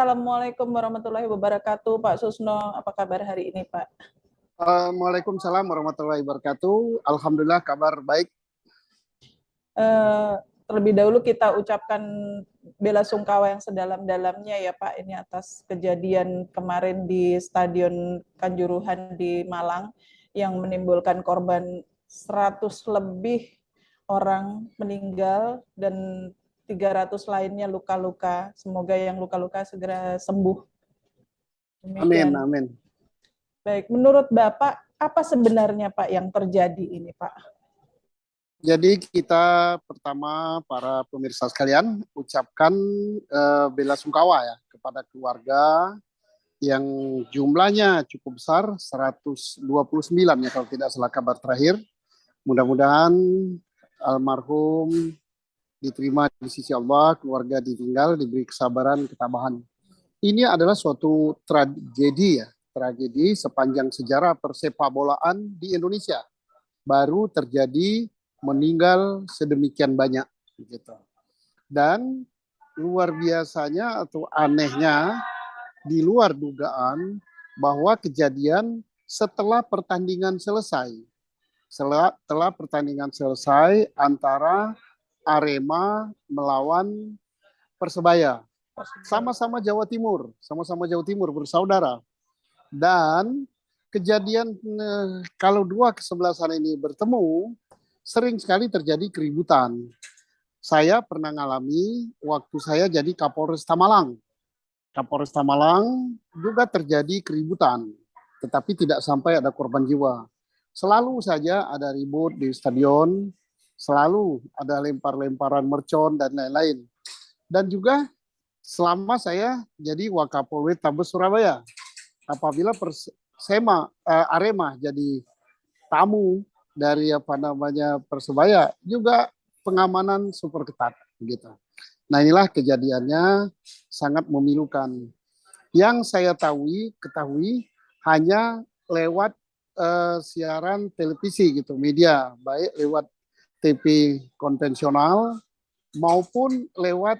Assalamualaikum warahmatullahi wabarakatuh, Pak Susno. Apa kabar hari ini, Pak? Waalaikumsalam warahmatullahi wabarakatuh. Alhamdulillah kabar baik. Terlebih dahulu kita ucapkan bela sungkawa yang sedalam-dalamnya ya Pak, ini atas kejadian kemarin di Stadion Kanjuruhan di Malang yang menimbulkan korban 100 lebih orang meninggal dan 300 lainnya luka-luka. Semoga yang luka-luka segera sembuh. Amin, Demikian. amin. Baik, menurut Bapak, apa sebenarnya Pak yang terjadi ini Pak? Jadi kita pertama para pemirsa sekalian ucapkan bela sungkawa ya kepada keluarga yang jumlahnya cukup besar, 129 ya kalau tidak salah kabar terakhir. Mudah-mudahan almarhum diterima di sisi Allah, keluarga ditinggal, diberi kesabaran, ketabahan. Ini adalah suatu tragedi ya, tragedi sepanjang sejarah persepak bolaan di Indonesia. Baru terjadi meninggal sedemikian banyak gitu. Dan luar biasanya atau anehnya di luar dugaan bahwa kejadian setelah pertandingan selesai. Setelah pertandingan selesai antara Arema melawan Persebaya. Sama-sama Jawa Timur bersaudara. Dan kejadian kalau dua kesebelasan ini bertemu, sering sekali terjadi keributan. Saya pernah ngalami waktu saya jadi Kapolres Tamalang. Kapolres Tamalang juga terjadi keributan, tetapi tidak sampai ada korban jiwa. Selalu saja ada ribut di stadion, selalu ada lempar-lemparan mercon dan lain-lain. Dan juga selama saya jadi Wakapolres Tabes Surabaya, apabila Arema jadi tamu dari Persebaya, juga pengamanan super ketat gitu. Nah, inilah kejadiannya sangat memilukan. Yang saya ketahui hanya lewat siaran televisi gitu, media, baik lewat TV konvensional maupun lewat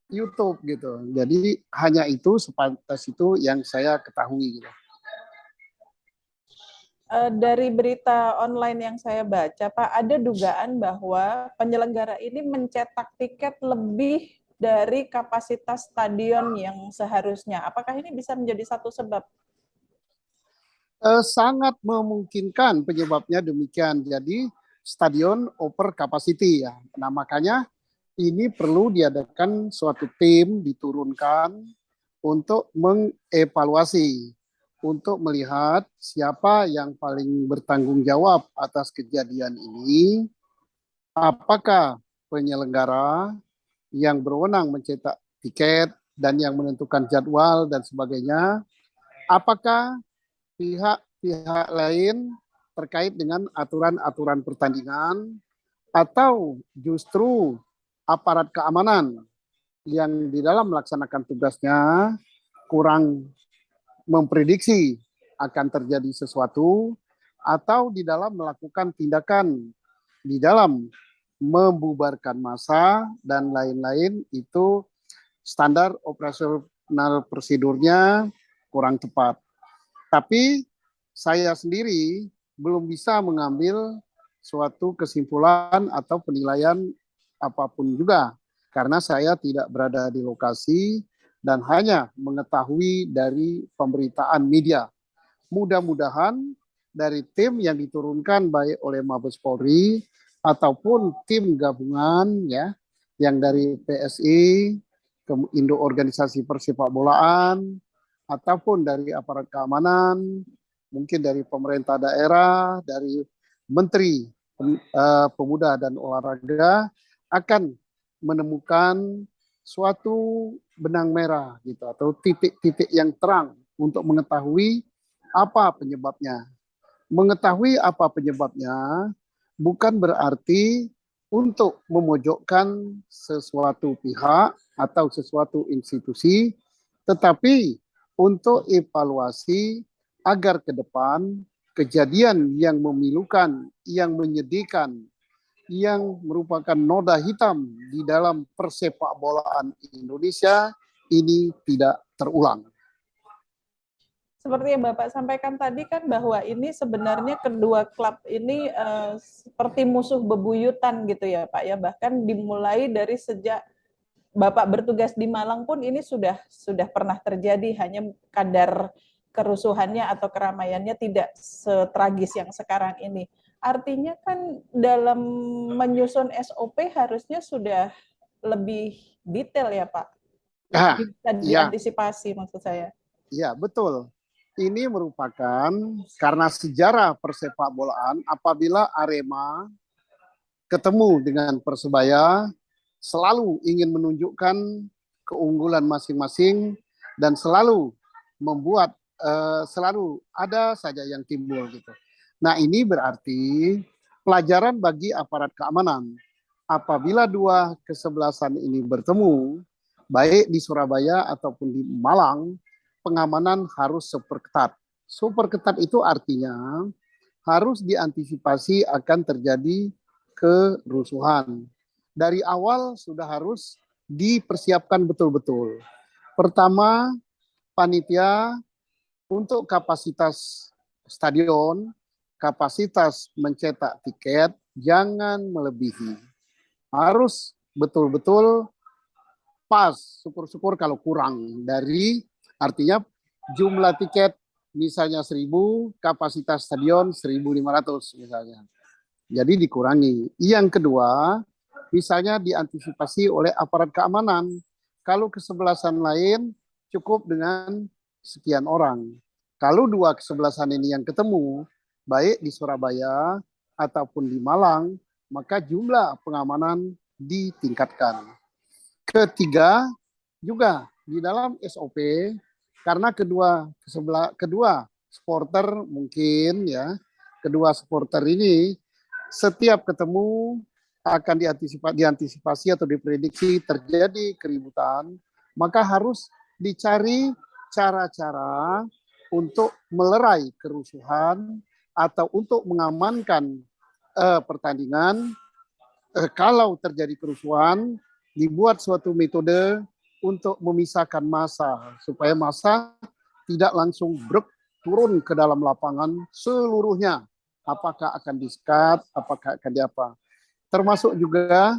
YouTube gitu. Jadi hanya itu, sepantas itu yang saya ketahui gitu. Dari berita online yang saya baca, Pak, ada dugaan bahwa penyelenggara ini mencetak tiket lebih dari kapasitas stadion yang seharusnya. Apakah ini bisa menjadi satu sebab? Sangat memungkinkan penyebabnya demikian. Jadi stadion over capacity ya. Nah, makanya ini perlu diadakan suatu tim diturunkan untuk mengevaluasi, untuk melihat siapa yang paling bertanggung jawab atas kejadian ini, apakah penyelenggara yang berwenang mencetak tiket dan yang menentukan jadwal dan sebagainya, apakah pihak-pihak lain terkait dengan aturan-aturan pertandingan, atau justru aparat keamanan yang di dalam melaksanakan tugasnya kurang memprediksi akan terjadi sesuatu, atau di dalam melakukan tindakan di dalam membubarkan massa dan lain-lain, itu standar operasional prosedurnya kurang tepat. Tapi saya sendiri belum bisa mengambil suatu kesimpulan atau penilaian apapun juga, karena saya tidak berada di lokasi dan hanya mengetahui dari pemberitaan media. Mudah-mudahan dari tim yang diturunkan baik oleh Mabes Polri ataupun tim gabungan ya, yang dari PSI, Indo Organisasi Persepak Bolaan, ataupun dari aparat keamanan, mungkin dari pemerintah daerah, dari Menteri Pemuda dan Olahraga, akan menemukan suatu benang merah gitu, atau titik-titik yang terang untuk mengetahui apa penyebabnya. Mengetahui apa penyebabnya bukan berarti untuk memojokkan sesuatu pihak atau sesuatu institusi, tetapi untuk evaluasi agar ke depan kejadian yang memilukan, yang menyedihkan, yang merupakan noda hitam di dalam persepak bolaan Indonesia ini tidak terulang. Seperti yang Bapak sampaikan tadi kan bahwa ini sebenarnya kedua klub ini seperti musuh bebuyutan gitu ya Pak ya, bahkan dimulai dari sejak Bapak bertugas di Malang pun ini sudah pernah terjadi, hanya kadar kerusuhannya atau keramaiannya tidak setragis yang sekarang ini. Artinya kan dalam menyusun SOP harusnya sudah lebih detail ya Pak, Nah, bisa ya, diantisipasi maksud saya. ya betul. Ini merupakan karena sejarah persepak bolaan apabila Arema ketemu dengan Persebaya selalu ingin menunjukkan keunggulan masing-masing dan selalu membuat selalu ada saja yang timbul gitu. Nah, ini berarti pelajaran bagi aparat keamanan. Apabila dua kesebelasan ini bertemu, baik di Surabaya ataupun di Malang, pengamanan harus super ketat. Super ketat itu artinya harus diantisipasi akan terjadi kerusuhan. Dari awal sudah harus dipersiapkan betul-betul. Pertama, panitia untuk kapasitas stadion, kapasitas mencetak tiket jangan melebihi. Harus betul-betul pas, syukur-syukur kalau kurang dari artinya jumlah tiket misalnya 1.000, kapasitas stadion 1.500 misalnya. Jadi dikurangi. Yang kedua, misalnya diantisipasi oleh aparat keamanan. Kalau kesebelasan lain cukup dengan sekian orang. Kalau dua kesebelasan ini yang ketemu, baik di Surabaya ataupun di Malang, maka jumlah pengamanan ditingkatkan. Ketiga, juga di dalam SOP, karena kedua supporter mungkin ya, kedua supporter ini setiap ketemu akan diantisipasi atau diprediksi terjadi keributan, maka harus dicari cara-cara untuk melerai kerusuhan atau untuk mengamankan pertandingan. Kalau terjadi kerusuhan, dibuat suatu metode untuk memisahkan massa supaya massa tidak langsung turun ke dalam lapangan seluruhnya. Apakah akan di-skat, apakah akan diapa. Termasuk juga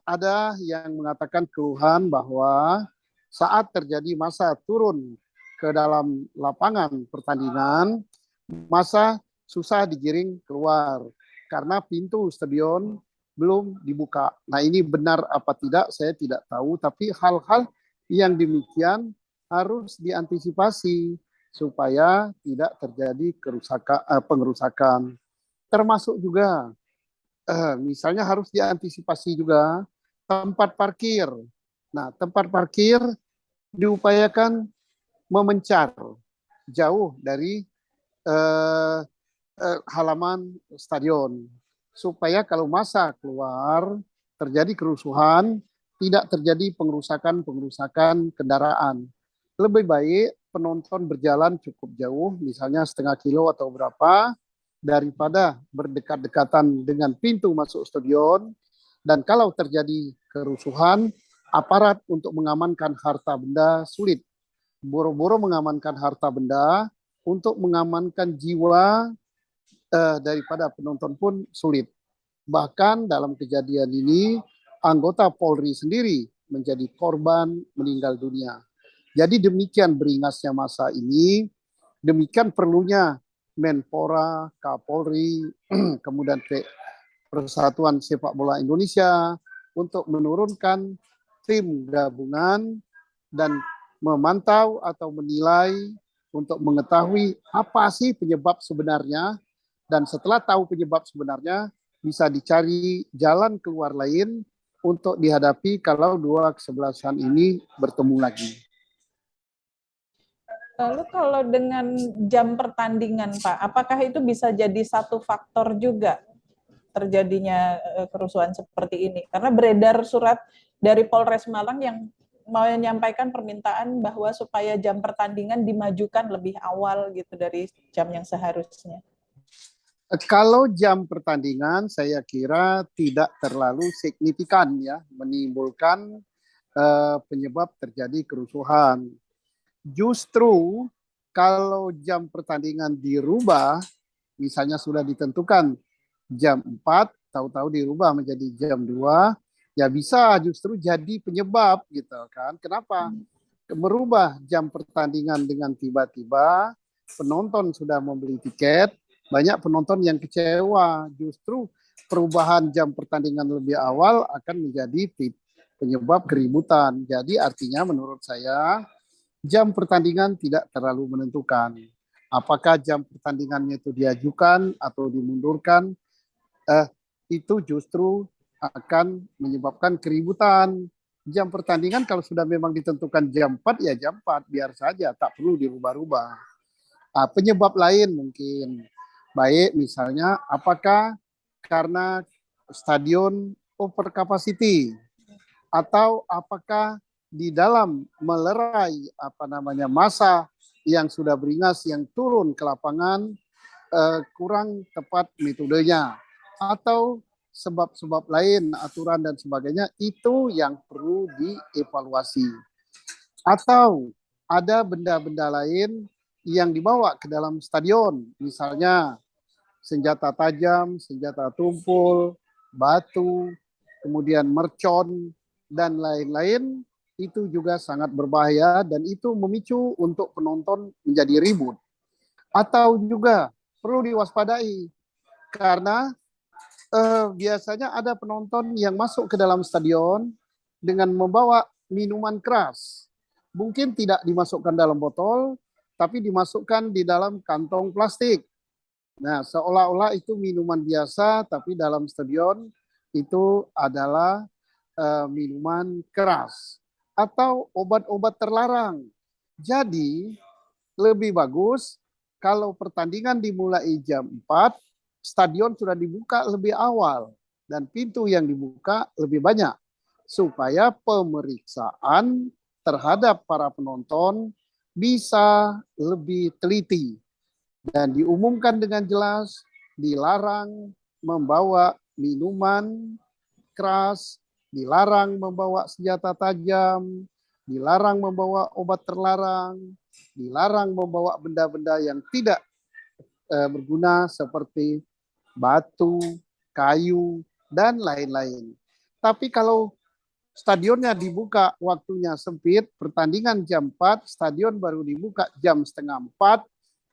ada yang mengatakan keluhan bahwa saat terjadi massa turun ke dalam lapangan pertandingan, massa susah digiring keluar karena pintu stadion belum dibuka. Nah, ini benar apa tidak saya tidak tahu, tapi hal-hal yang demikian harus diantisipasi supaya tidak terjadi pengerusakan. Termasuk juga misalnya harus diantisipasi juga tempat parkir. Nah, tempat parkir diupayakan memencar jauh dari halaman stadion supaya kalau massa keluar terjadi kerusuhan, tidak terjadi pengerusakan kendaraan. Lebih baik penonton berjalan cukup jauh, misalnya setengah kilo atau berapa, daripada berdekat-dekatan dengan pintu masuk stadion. Dan kalau terjadi kerusuhan, aparat untuk mengamankan harta benda sulit. Boro-boro mengamankan harta benda, untuk mengamankan jiwa daripada penonton pun sulit. Bahkan dalam kejadian ini, anggota Polri sendiri menjadi korban meninggal dunia. Jadi demikian beringasnya masa ini, demikian perlunya Menpora, Kapolri, kemudian Persatuan Sepak Bola Indonesia untuk menurunkan tim gabungan dan memantau atau menilai untuk mengetahui apa sih penyebab sebenarnya, dan setelah tahu penyebab sebenarnya bisa dicari jalan keluar lain untuk dihadapi kalau dua kesebelasan ini bertemu lagi. Lalu kalau dengan jam pertandingan, Pak, apakah itu bisa jadi satu faktor juga terjadinya kerusuhan seperti ini? Karena beredar surat dari Polres Malang yang menyampaikan permintaan bahwa supaya jam pertandingan dimajukan lebih awal gitu dari jam yang seharusnya. Kalau jam pertandingan saya kira tidak terlalu signifikan ya menimbulkan penyebab terjadi kerusuhan. Justru kalau jam pertandingan dirubah, misalnya sudah ditentukan jam 4, tahu-tahu dirubah menjadi jam 2, ya bisa justru jadi penyebab gitu kan. Kenapa? Merubah jam pertandingan dengan tiba-tiba, penonton sudah membeli tiket, banyak penonton yang kecewa. Justru perubahan jam pertandingan lebih awal akan menjadi penyebab keributan. Jadi artinya menurut saya jam pertandingan tidak terlalu menentukan. Apakah jam pertandingannya itu diajukan atau dimundurkan, itu justru akan menyebabkan keributan. Jam pertandingan kalau sudah memang ditentukan jam 4, ya jam 4, biar saja, tak perlu dirubah-rubah. Penyebab lain mungkin, baik misalnya apakah karena stadion over capacity, atau apakah di dalam melerai massa yang sudah beringas yang turun ke lapangan kurang tepat metodenya, atau sebab-sebab lain, aturan dan sebagainya, itu yang perlu dievaluasi. Atau ada benda-benda lain yang dibawa ke dalam stadion, misalnya senjata tajam, senjata tumpul, batu, kemudian mercon, dan lain-lain, itu juga sangat berbahaya dan itu memicu untuk penonton menjadi ribut. Atau juga perlu diwaspadai karena biasanya ada penonton yang masuk ke dalam stadion dengan membawa minuman keras. Mungkin tidak dimasukkan dalam botol, tapi dimasukkan di dalam kantong plastik. Nah, seolah-olah itu minuman biasa, tapi dalam stadion itu adalah minuman keras atau obat-obat terlarang. Jadi, lebih bagus kalau pertandingan dimulai jam 4, stadion sudah dibuka lebih awal dan pintu yang dibuka lebih banyak supaya pemeriksaan terhadap para penonton bisa lebih teliti dan diumumkan dengan jelas dilarang membawa minuman keras, dilarang membawa senjata tajam, dilarang membawa obat terlarang, dilarang membawa benda-benda yang tidak berguna seperti batu, kayu, dan lain-lain. Tapi kalau stadionnya dibuka waktunya sempit, pertandingan jam 4, stadion baru dibuka jam setengah 4,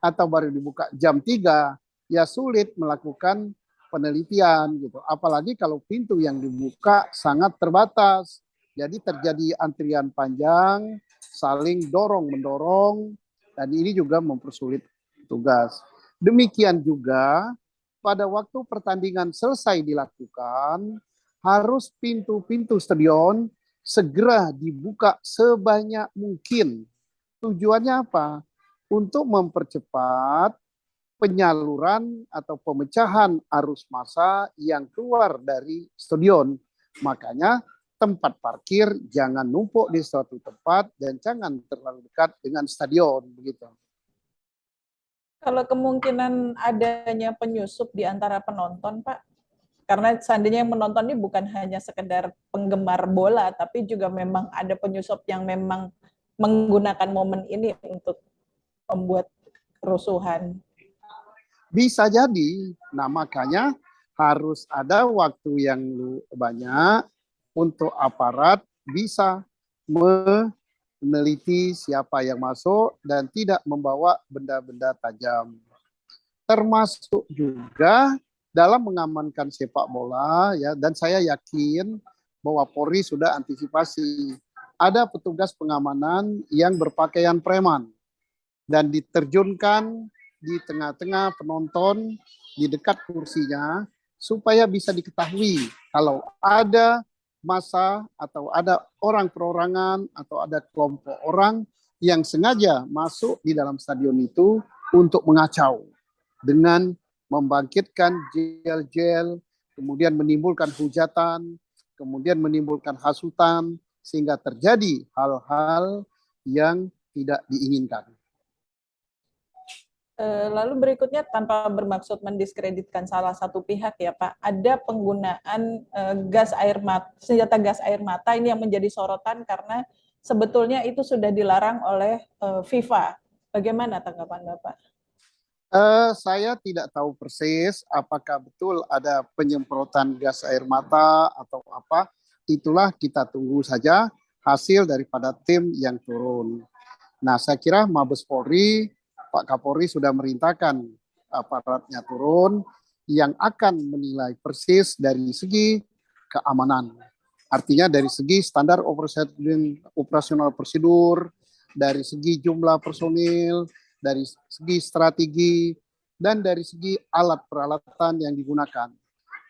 atau baru dibuka jam 3, ya sulit melakukan penelitian gitu. Apalagi kalau pintu yang dibuka sangat terbatas. Jadi terjadi antrian panjang, saling dorong-mendorong, dan ini juga mempersulit tugas. Demikian juga pada waktu pertandingan selesai dilakukan, harus pintu-pintu stadion segera dibuka sebanyak mungkin. Tujuannya apa? Untuk mempercepat penyaluran atau pemecahan arus massa yang keluar dari stadion. Makanya tempat parkir jangan numpuk di suatu tempat dan jangan terlalu dekat dengan stadion, begitu. Kalau kemungkinan adanya penyusup di antara penonton, Pak, karena seandainya yang menonton ini bukan hanya sekedar penggemar bola, tapi juga memang ada penyusup yang memang menggunakan momen ini untuk membuat kerusuhan. Bisa jadi, nah makanya harus ada waktu yang banyak untuk aparat bisa meneliti siapa yang masuk dan tidak membawa benda-benda tajam. Termasuk juga dalam mengamankan sepak bola, ya, dan saya yakin bahwa Polri sudah antisipasi. Ada petugas pengamanan yang berpakaian preman dan diterjunkan di tengah-tengah penonton di dekat kursinya supaya bisa diketahui kalau ada massa atau ada orang perorangan atau ada kelompok orang yang sengaja masuk di dalam stadion itu untuk mengacau dengan membangkitkan jel-jel, kemudian menimbulkan hujatan, kemudian menimbulkan hasutan, sehingga terjadi hal-hal yang tidak diinginkan. Lalu berikutnya, tanpa bermaksud mendiskreditkan salah satu pihak ya Pak, ada penggunaan senjata gas air mata ini yang menjadi sorotan karena sebetulnya itu sudah dilarang oleh FIFA. Bagaimana tanggapan Bapak? Saya tidak tahu persis apakah betul ada penyemprotan gas air mata atau apa. Itulah kita tunggu saja hasil daripada tim yang turun. Nah, saya kira Mabes Polri, Pak Kapolri sudah merintahkan aparatnya turun yang akan menilai persis dari segi keamanan. Artinya dari segi standar operasional prosedur, dari segi jumlah personil, dari segi strategi, dan dari segi alat peralatan yang digunakan.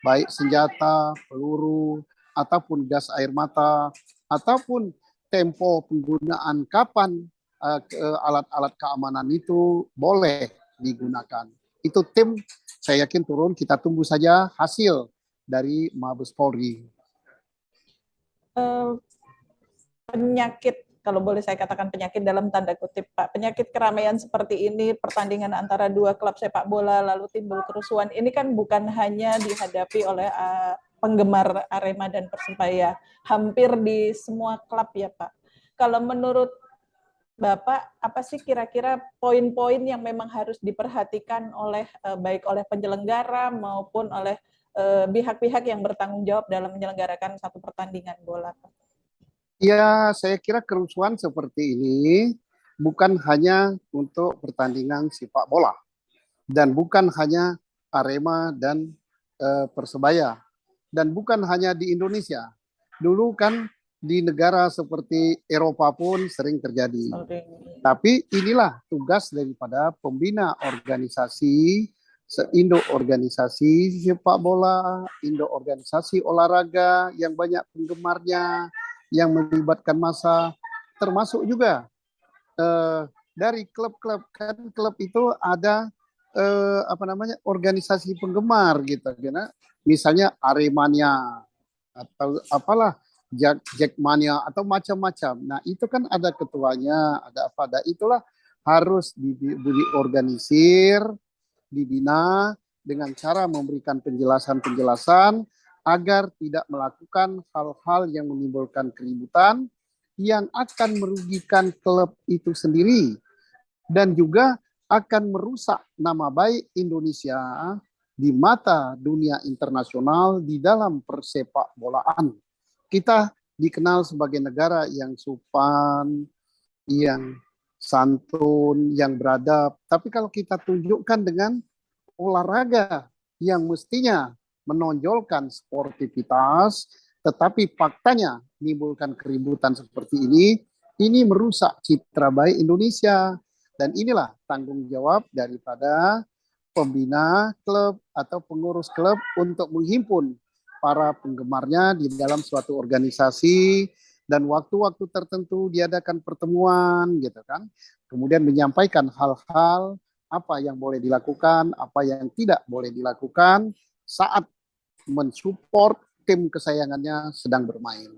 Baik senjata, peluru, ataupun gas air mata, ataupun tempo penggunaan kapan alat-alat keamanan itu boleh digunakan. Itu tim saya yakin turun, kita tunggu saja hasil dari Mabes Polri. Penyakit, kalau boleh saya katakan penyakit dalam tanda kutip Pak, penyakit keramaian seperti ini, pertandingan antara dua klub sepak bola lalu timbul kerusuhan, ini kan bukan hanya dihadapi oleh penggemar Arema dan Persebaya, hampir di semua klub ya Pak. Kalau menurut Bapak, apa sih kira-kira poin-poin yang memang harus diperhatikan oleh baik oleh penyelenggara maupun oleh pihak-pihak yang bertanggung jawab dalam menyelenggarakan satu pertandingan bola? Ya, saya kira kerusuhan seperti ini bukan hanya untuk pertandingan sepak bola dan bukan hanya Arema dan Persebaya dan bukan hanya di Indonesia. Dulu kan di negara seperti Eropa pun sering terjadi. Tapi inilah tugas daripada pembina organisasi, Indo organisasi sepak bola, Indo organisasi olahraga yang banyak penggemarnya, yang melibatkan massa, termasuk juga dari klub-klub. Kan klub itu ada organisasi penggemar gitu, misalnya Aremania atau apalah Jackmania atau macam-macam. Nah itu kan ada ketuanya, ada apa, ada itulah harus diorganisir, dibina dengan cara memberikan penjelasan-penjelasan agar tidak melakukan hal-hal yang menimbulkan keributan yang akan merugikan klub itu sendiri dan juga akan merusak nama baik Indonesia di mata dunia internasional di dalam persepak bolaan. Kita dikenal sebagai negara yang sopan, yang santun, yang beradab. Tapi kalau kita tunjukkan dengan olahraga yang mestinya menonjolkan sportivitas, tetapi faktanya menimbulkan keributan seperti ini merusak citra baik Indonesia. Dan inilah tanggung jawab daripada pembina klub atau pengurus klub untuk menghimpun para penggemarnya di dalam suatu organisasi dan waktu-waktu tertentu diadakan pertemuan gitu kan. Kemudian menyampaikan hal-hal apa yang boleh dilakukan, apa yang tidak boleh dilakukan saat mensupport tim kesayangannya sedang bermain.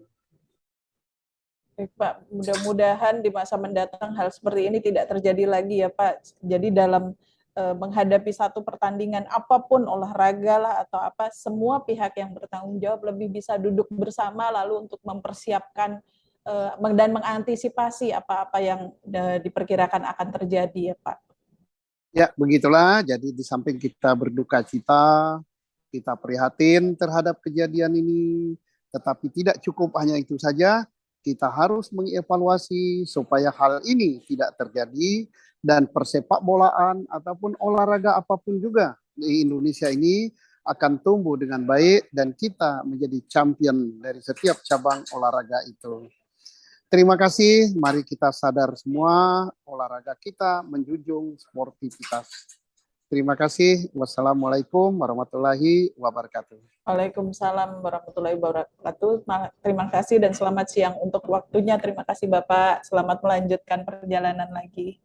Baik Pak, mudah-mudahan di masa mendatang hal seperti ini tidak terjadi lagi ya Pak. Jadi dalam menghadapi satu pertandingan apapun, olahraga lah atau apa, semua pihak yang bertanggung jawab lebih bisa duduk bersama lalu untuk mempersiapkan dan mengantisipasi apa-apa yang diperkirakan akan terjadi ya Pak. Ya, begitulah. Jadi di samping kita berduka cita, kita prihatin terhadap kejadian ini, tetapi tidak cukup hanya itu saja. Kita harus mengevaluasi supaya hal ini tidak terjadi dan persepak bolaan ataupun olahraga apapun juga di Indonesia ini akan tumbuh dengan baik dan kita menjadi champion dari setiap cabang olahraga itu. Terima kasih, mari kita sadar semua olahraga kita menjunjung sportivitas. Terima kasih. Wassalamualaikum warahmatullahi wabarakatuh. Waalaikumsalam warahmatullahi wabarakatuh. Terima kasih dan selamat siang untuk waktunya. Terima kasih Bapak. Selamat melanjutkan perjalanan lagi.